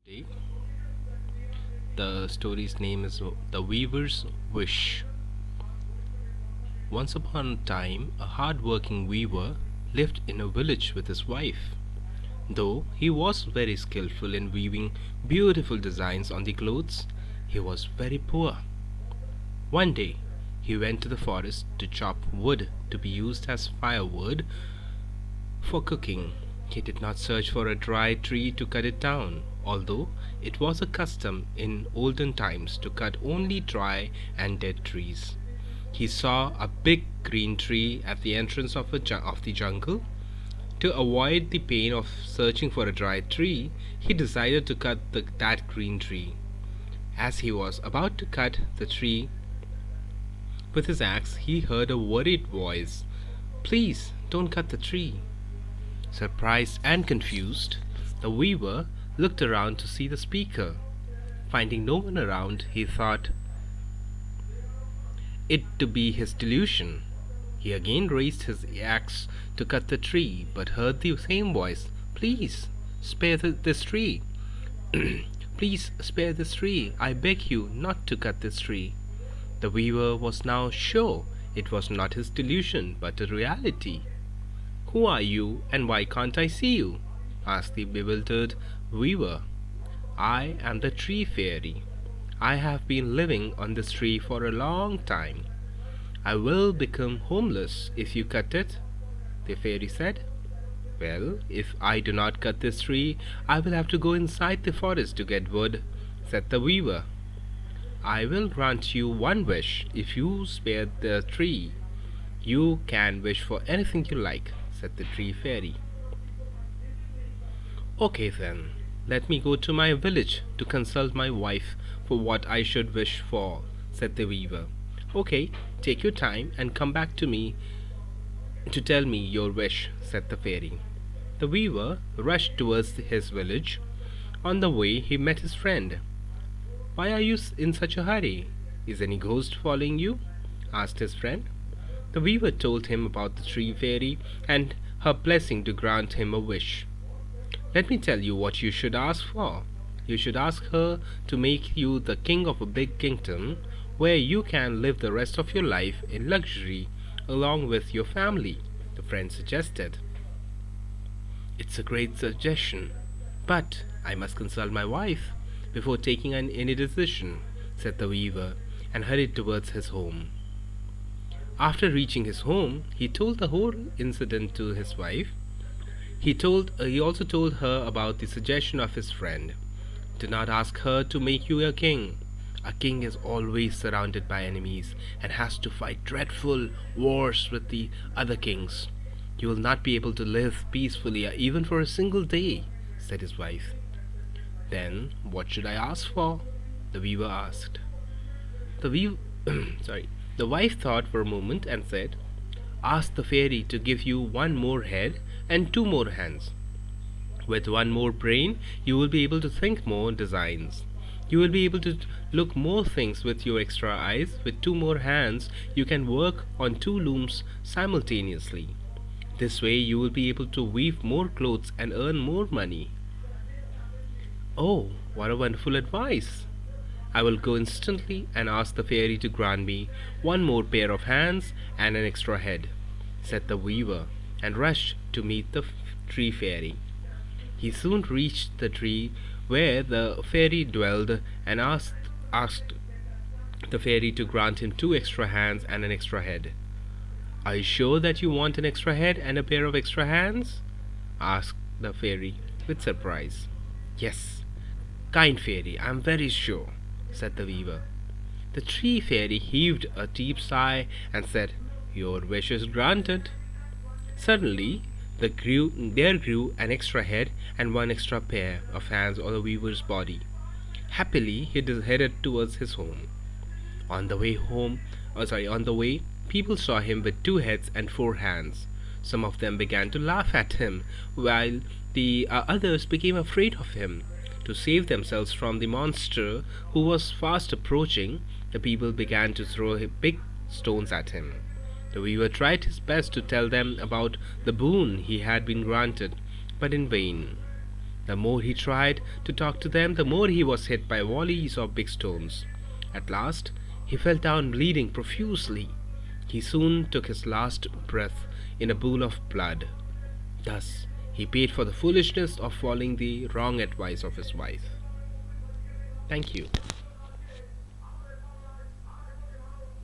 Today, the story's name is The Weaver's Wish. Once upon a time, a hard-working weaver lived in a village with his wife. Though he was very skillful in weaving beautiful designs on the clothes, he was very poor. One day, he went to the forest to chop wood to be used as firewood for cooking. He did not search for a dry tree to cut it down, although it was a custom in olden times to cut only dry and dead trees. He saw a big green tree at the entrance of the jungle. To avoid the pain of searching for a dry tree, he decided to cut that green tree. As he was about to cut the tree with his axe, he heard a worried voice. "Please, don't cut the tree." Surprised and confused, the weaver looked around to see the speaker. Finding no one around, he thought it to be his delusion. He again raised his axe to cut the tree, but heard the same voice. "Please, spare this tree. Please spare this tree. I beg you not to cut this tree." The weaver was now sure it was not his delusion, but a reality. "Who are you, and why can't I see you?" asked the bewildered weaver. "I am the tree fairy. I have been living on this tree for a long time. I will become homeless if you cut it," the fairy said. "Well, if I do not cut this tree, I will have to go inside the forest to get wood," said the weaver. "I will grant you one wish if you spare the tree. You can wish for anything you like," said the tree fairy. "Okay then, let me go to my village to consult my wife for what I should wish for," said the weaver. "Okay, take your time and come back to me to tell me your wish," said the fairy. The weaver rushed towards his village. On the way, he met his friend. "Why are you in such a hurry? Is any ghost following you?" asked his friend. The weaver told him about the tree fairy and her blessing to grant him a wish. "Let me tell you what you should ask for. You should ask her to make you the king of a big kingdom where you can live the rest of your life in luxury along with your family," the friend suggested. "It's a great suggestion, but I must consult my wife before taking any decision," said the weaver, and hurried towards his home. After reaching his home, he told the whole incident to his wife. He also told her about the suggestion of his friend. "Do not ask her to make you a king. A king is always surrounded by enemies and has to fight dreadful wars with the other kings. You will not be able to live peacefully even for a single day," said his wife. "Then what should I ask for?" the weaver asked. The weaver The wife thought for a moment and said, "Ask the fairy to give you one more head and two more hands. With one more brain, you will be able to think more designs. You will be able to look more things with your extra eyes. With two more hands, you can work on two looms simultaneously. This way, you will be able to weave more clothes and earn more money." "Oh, what a wonderful advice! I will go instantly and ask the fairy to grant me one more pair of hands and an extra head," said the weaver, and rushed to meet the tree fairy. He soon reached the tree where the fairy dwelled and asked the fairy to grant him two extra hands and an extra head. "Are you sure that you want an extra head and a pair of extra hands?" asked the fairy with surprise. "Yes, kind fairy, I am very sure," said the weaver. The tree fairy heaved a deep sigh and said, "Your wish is granted." Suddenly, there grew an extra head and one extra pair of hands on the weaver's body. Happily, he headed towards his home. On the way, people saw him with two heads and four hands. Some of them began to laugh at him, while the others became afraid of him. To save themselves from the monster who was fast approaching, the people began to throw big stones at him. The weaver tried his best to tell them about the boon he had been granted, but in vain. The more he tried to talk to them, the more he was hit by volleys of big stones. At last, he fell down bleeding profusely. He soon took his last breath in a pool of blood. Thus, he paid for the foolishness of following the wrong advice of his wife. Thank you.